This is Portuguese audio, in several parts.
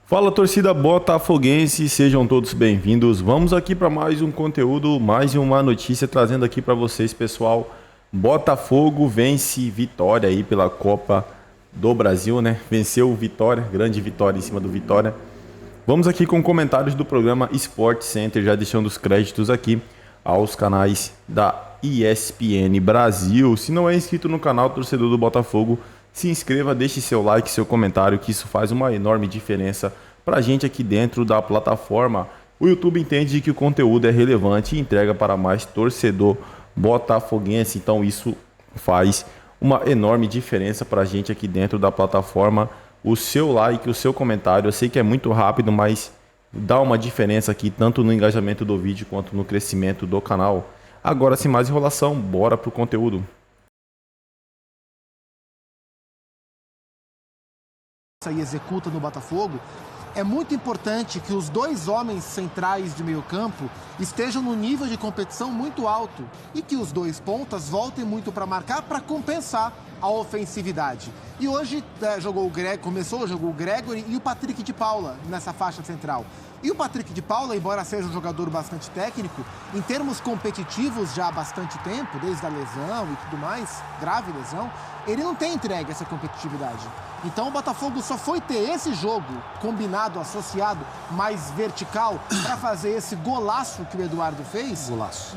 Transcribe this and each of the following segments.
Fala, torcida botafoguense, sejam todos bem-vindos. Vamos aqui para mais um conteúdo, mais uma notícia trazendo aqui para vocês, pessoal. Botafogo vence Vitória aí pela Copa do Brasil, né? Venceu o Vitória, grande vitória em cima do Vitória. Vamos aqui com comentários do programa Sport Center, já deixando os créditos aqui aos canais da ESPN Brasil. Se não é inscrito no canal torcedor do Botafogo, se inscreva, deixe seu like, seu comentário, que isso faz uma enorme diferença pra gente aqui dentro da plataforma. O YouTube entende que o conteúdo é relevante e entrega para mais torcedor botafoguense, então isso faz uma enorme diferença pra gente aqui dentro da plataforma. O seu like, o seu comentário, eu sei que é muito rápido, mas dá uma diferença aqui tanto no engajamento do vídeo quanto no crescimento do canal. Agora, sem mais enrolação, bora pro conteúdo. E executa no Botafogo, é muito importante que os dois homens centrais de meio campo estejam no nível de competição muito alto e que os dois pontas voltem muito para marcar, para compensar a ofensividade. E hoje começou o Gregory e o Patrick de Paula nessa faixa central. E o Patrick de Paula, embora seja um jogador bastante técnico, em termos competitivos já há bastante tempo, desde a lesão e tudo mais, grave lesão, ele não tem entregue essa competitividade. Então o Botafogo só foi ter esse jogo combinado, associado, mais vertical, para fazer esse golaço que o Eduardo fez,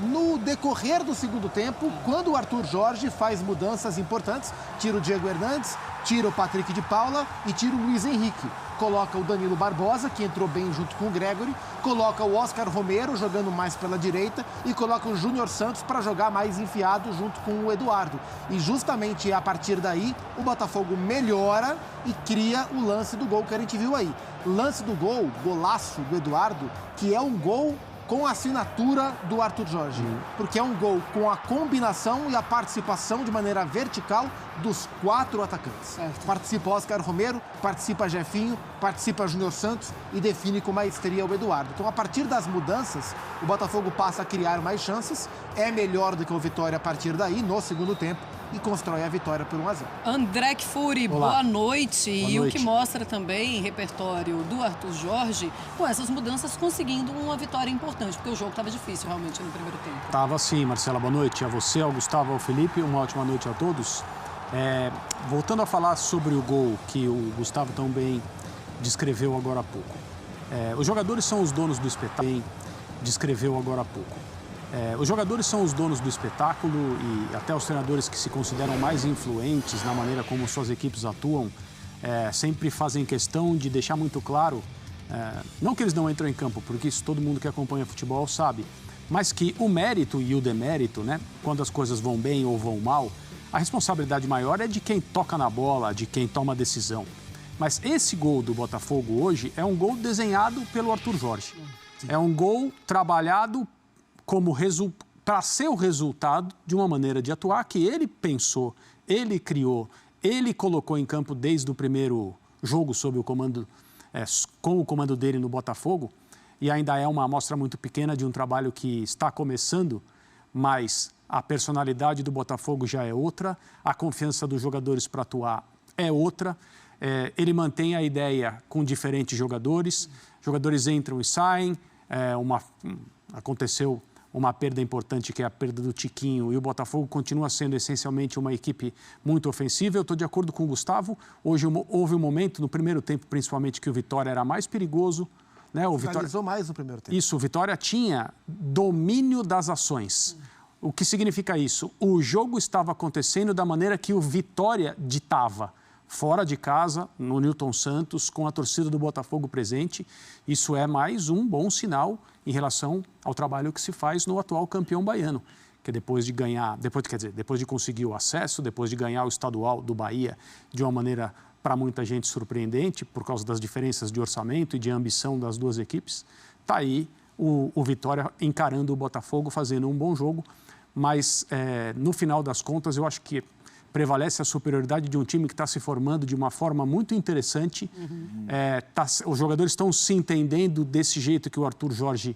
no decorrer do segundo tempo, quando o Arthur Jorge faz mudanças importantes, tira o Diego Hernandes, tira o Patrick de Paula e tira o Luiz Henrique. Coloca o Danilo Barbosa, que entrou bem junto com o Gregory, coloca o Oscar Romero jogando mais pela direita e coloca o Júnior Santos para jogar mais enfiado junto com o Eduardo. E justamente a partir daí, o Botafogo melhora e cria o lance do gol que a gente viu aí. Lance do gol, golaço do Eduardo, que é um gol com a assinatura do Arthur Jorge, porque é um gol com a combinação e a participação de maneira vertical dos quatro atacantes. Participa Oscar Romero, participa Jefinho, participa Júnior Santos e define com maestria o Eduardo. Então, a partir das mudanças, o Botafogo passa a criar mais chances, é melhor do que o Vitória a partir daí, no segundo tempo, e constrói a vitória por 1-0. André Kfouri, boa noite. E o que mostra também repertório do Arthur Jorge, com essas mudanças conseguindo uma vitória importante, porque o jogo estava difícil realmente no primeiro tempo. Estava sim, Marcela, boa noite a você, ao Gustavo, ao Felipe, uma ótima noite a todos. Voltando a falar sobre o gol que o Gustavo também descreveu agora há pouco. Os jogadores são os donos do espetáculo, descreveu agora há pouco. Os jogadores são os donos do espetáculo e até os treinadores que se consideram mais influentes na maneira como suas equipes atuam sempre fazem questão de deixar muito claro, não que eles não entram em campo, porque isso todo mundo que acompanha futebol sabe, mas que o mérito e o demérito, né, quando as coisas vão bem ou vão mal, a responsabilidade maior é de quem toca na bola, de quem toma a decisão. Mas esse gol do Botafogo hoje é um gol desenhado pelo Arthur Jorge. É um gol trabalhado para ser o resultado de uma maneira de atuar que ele pensou, ele criou, ele colocou em campo desde o primeiro jogo sob o comando, com o comando dele no Botafogo, e ainda é uma amostra muito pequena de um trabalho que está começando, mas a personalidade do Botafogo já é outra, a confiança dos jogadores para atuar é outra, ele mantém a ideia com diferentes jogadores entram e saem, aconteceu uma perda importante, que é a perda do Tiquinho, e o Botafogo continua sendo essencialmente uma equipe muito ofensiva. Eu estou de acordo com o Gustavo. Hoje houve um momento, no primeiro tempo principalmente, que o Vitória era mais perigoso. Né? O Vitória finalizou mais no primeiro tempo. Isso, o Vitória tinha domínio das ações. O que significa isso? O jogo estava acontecendo da maneira que o Vitória ditava. Fora de casa, no Newton Santos, com a torcida do Botafogo presente. Isso é mais um bom sinal em relação ao trabalho que se faz no atual campeão baiano, que depois de conseguir o acesso, depois de ganhar o estadual do Bahia de uma maneira para muita gente surpreendente, por causa das diferenças de orçamento e de ambição das duas equipes, está aí o Vitória encarando o Botafogo, fazendo um bom jogo, mas no final das contas eu acho que prevalece a superioridade de um time que está se formando de uma forma muito interessante. Os jogadores estão se entendendo desse jeito que o Arthur Jorge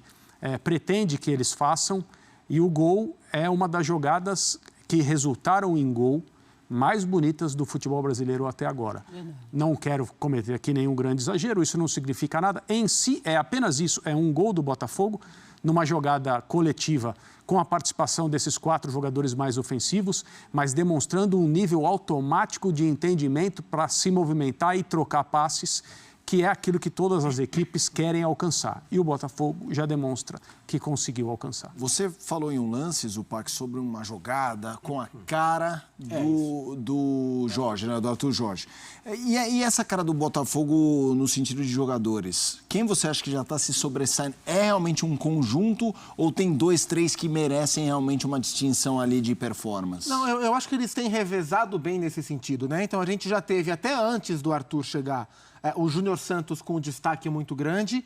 pretende que eles façam. E o gol é uma das jogadas que resultaram em gol mais bonitas do futebol brasileiro até agora. Não quero cometer aqui nenhum grande exagero, isso não significa nada. Em si, é apenas isso, é um gol do Botafogo numa jogada coletiva com a participação desses 4 jogadores mais ofensivos, mas demonstrando um nível automático de entendimento para se movimentar e trocar passes, que é aquilo que todas as equipes querem alcançar. E o Botafogo já demonstra que conseguiu alcançar. Você falou em um lance, Zupac, sobre uma jogada com a cara do Jorge, né, do Arthur Jorge. E essa cara do Botafogo no sentido de jogadores? Quem você acha que já está se sobressaindo? É realmente um conjunto ou tem 2, 3 que merecem realmente uma distinção ali de performance? Não, eu acho que eles têm revezado bem nesse sentido, né? Então a gente já teve, até antes do Arthur chegar, o Júnior Santos com um destaque muito grande.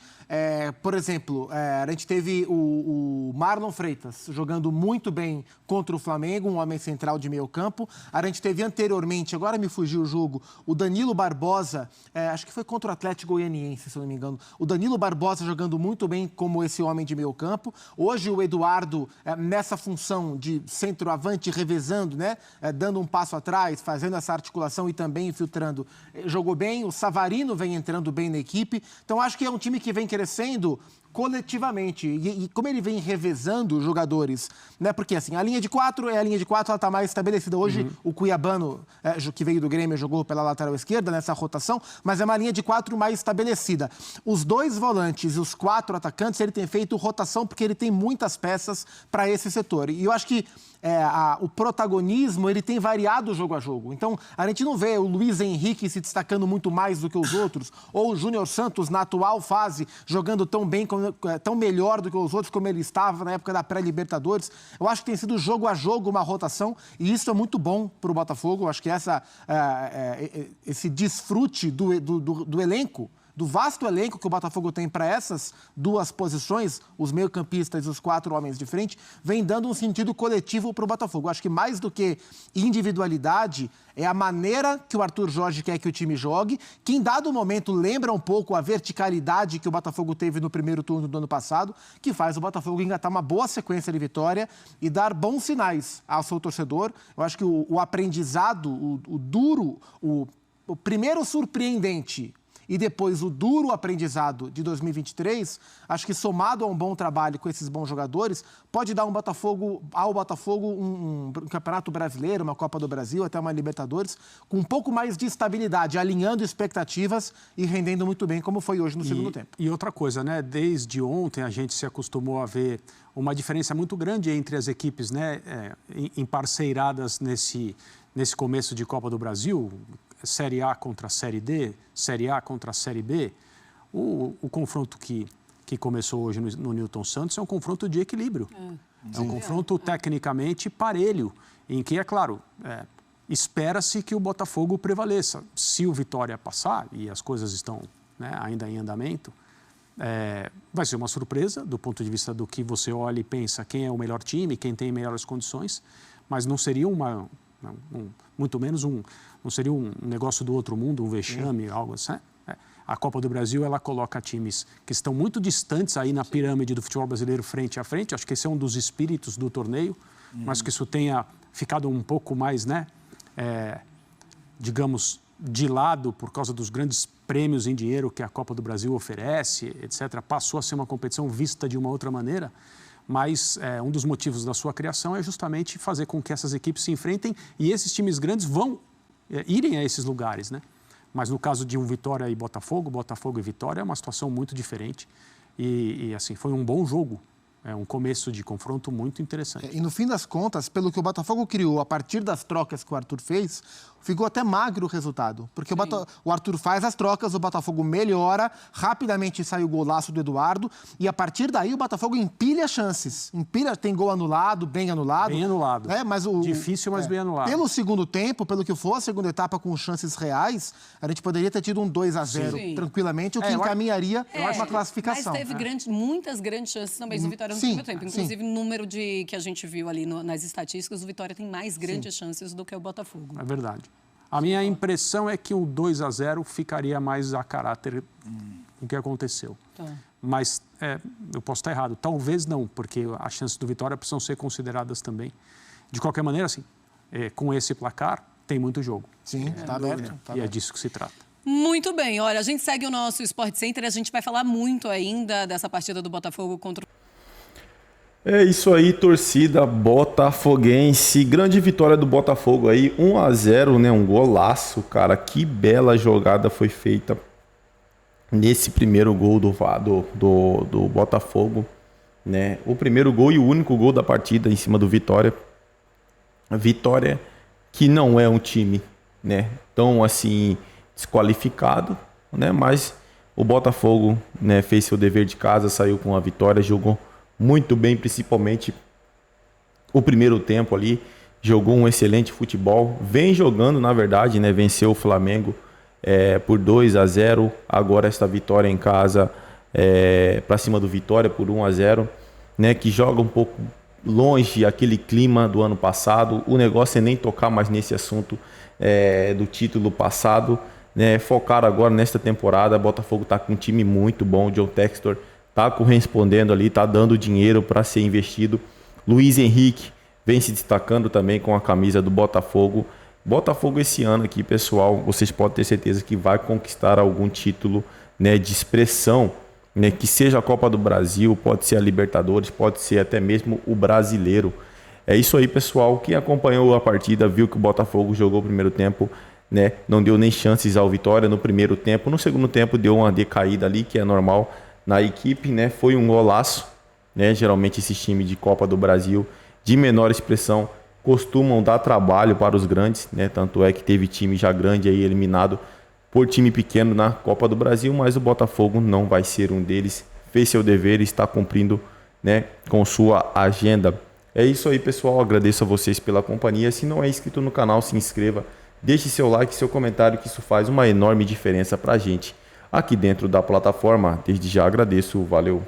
Por exemplo, a gente teve o Marlon Freitas jogando muito bem contra o Flamengo, um homem central de meio campo. A gente teve anteriormente, agora me fugiu o jogo, o Danilo Barbosa, acho que foi contra o Atlético Goianiense, se eu não me engano. O Danilo Barbosa jogando muito bem como esse homem de meio campo. Hoje o Eduardo, nessa função de centroavante, revezando, né? Dando um passo atrás, fazendo essa articulação e também infiltrando, jogou bem. O Savarino vem entrando bem na equipe. Então, acho que é um time que vem crescendo coletivamente. E como ele vem revezando os jogadores, né? Porque, assim, a linha de 4 ela está mais estabelecida. Hoje, o Cuiabano, que veio do Grêmio, jogou pela lateral esquerda nessa rotação, mas é uma linha de 4 mais estabelecida. Os 2 volantes e os 4 atacantes, ele tem feito rotação porque ele tem muitas peças para esse setor. E eu acho que o protagonismo, ele tem variado jogo a jogo. Então, a gente não vê o Luiz Henrique se destacando muito mais do que os outros, ou o Júnior Santos, na atual fase, jogando tão bem, tão melhor do que os outros, como ele estava na época da pré-Libertadores. Eu acho que tem sido jogo a jogo uma rotação, e isso é muito bom para o Botafogo. Eu acho que esse desfrute do elenco, do vasto elenco que o Botafogo tem para essas 2 posições, os meio-campistas e os 4 homens de frente, vem dando um sentido coletivo para o Botafogo. Acho que mais do que individualidade, é a maneira que o Arthur Jorge quer que o time jogue, que em dado momento lembra um pouco a verticalidade que o Botafogo teve no primeiro turno do ano passado, que faz o Botafogo engatar uma boa sequência de vitória e dar bons sinais ao seu torcedor. Eu acho que o aprendizado, o duro, o primeiro surpreendente e depois o duro aprendizado de 2023, acho que somado a um bom trabalho com esses bons jogadores, pode dar ao Botafogo um Campeonato Brasileiro, uma Copa do Brasil, até uma Libertadores, com um pouco mais de estabilidade, alinhando expectativas e rendendo muito bem, como foi hoje no segundo tempo. E outra coisa, né? Desde ontem a gente se acostumou a ver uma diferença muito grande entre as equipes, né? Emparceiradas nesse começo de Copa do Brasil, Série A contra a Série D, Série A contra a Série B. O confronto que começou hoje no Newton Santos é um confronto de equilíbrio. É um confronto tecnicamente parelho, em que, é claro, espera-se que o Botafogo prevaleça. Se o Vitória passar, e as coisas estão, né, ainda em andamento, vai ser uma surpresa do ponto de vista do que você olha e pensa quem é o melhor time, quem tem melhores condições, mas não seria muito menos não seria um negócio do outro mundo, um vexame, algo assim. A Copa do Brasil, ela coloca times que estão muito distantes aí na pirâmide do futebol brasileiro frente a frente. Acho que esse é um dos espíritos do torneio, mas que isso tenha ficado um pouco mais, né, digamos, de lado por causa dos grandes prêmios em dinheiro que a Copa do Brasil oferece, etc. Passou a ser uma competição vista de uma outra maneira. Mas um dos motivos da sua criação é justamente fazer com que essas equipes se enfrentem e esses times grandes vão irem a esses lugares, né? Mas no caso de um Vitória e Botafogo e Vitória, é uma situação muito diferente. E assim, foi um bom jogo. É um começo de confronto muito interessante. E no fim das contas, pelo que o Botafogo criou a partir das trocas que o Arthur fez, ficou até magro o resultado. Porque o Arthur faz as trocas, o Botafogo melhora, rapidamente sai o golaço do Eduardo, e a partir daí o Botafogo empilha chances. Tem gol anulado, bem anulado. Bem anulado. Mas difícil, mas bem anulado. Pelo segundo tempo, pelo que for a segunda etapa com chances reais, a gente poderia ter tido um 2-0 tranquilamente, o que encaminharia uma classificação. Mas teve muitas grandes chances também do Vitória no primeiro tempo. Inclusive, no número que a gente viu ali nas estatísticas, o Vitória tem mais grandes chances do que o Botafogo. É verdade. A minha impressão é que o 2-0 ficaria mais a caráter do que aconteceu. Mas eu posso estar errado. Talvez não, porque as chances do Vitória precisam ser consideradas também. De qualquer maneira, assim, com esse placar, tem muito jogo. Sim, está aberto. E é disso que se trata. Muito bem, olha, a gente segue o nosso Sport Center, a gente vai falar muito ainda dessa partida do Botafogo contra o... É isso aí, torcida botafoguense. Grande vitória do Botafogo aí, 1-0, né? Um golaço, cara. Que bela jogada foi feita nesse primeiro gol do Botafogo, né? O primeiro gol e o único gol da partida em cima do Vitória. Vitória que não é um time, né, tão assim desqualificado, né? Mas o Botafogo, né, fez seu dever de casa, saiu com a vitória, jogou muito bem, principalmente o primeiro tempo ali, jogou um excelente futebol, vem jogando, na verdade, né, venceu o Flamengo por 2-0, agora esta vitória em casa para cima do Vitória por 1-0, né, que joga um pouco longe aquele clima do ano passado. O negócio é nem tocar mais nesse assunto do título passado, né, focar agora nesta temporada. Botafogo está com um time muito bom, o John Textor está correspondendo ali, está dando dinheiro para ser investido. Luiz Henrique vem se destacando também com a camisa do Botafogo. Botafogo esse ano aqui, pessoal, vocês podem ter certeza que vai conquistar algum título, né, de expressão, né, que seja a Copa do Brasil, pode ser a Libertadores, pode ser até mesmo o Brasileiro. É isso aí, pessoal. Quem acompanhou a partida viu que o Botafogo jogou o primeiro tempo, né, não deu nem chances ao Vitória no primeiro tempo. No segundo tempo deu uma decaída ali, que é normal na equipe, né? Foi um golaço, né? Geralmente esses times de Copa do Brasil de menor expressão costumam dar trabalho para os grandes, né? Tanto é que teve time já grande aí eliminado por time pequeno na Copa do Brasil, mas o Botafogo não vai ser um deles. Fez seu dever e está cumprindo, né, com sua agenda. É isso aí, pessoal. Agradeço a vocês pela companhia. Se não é inscrito no canal, se inscreva. Deixe seu like, seu comentário, que isso faz uma enorme diferença para a gente aqui dentro da plataforma. Desde já agradeço. Valeu!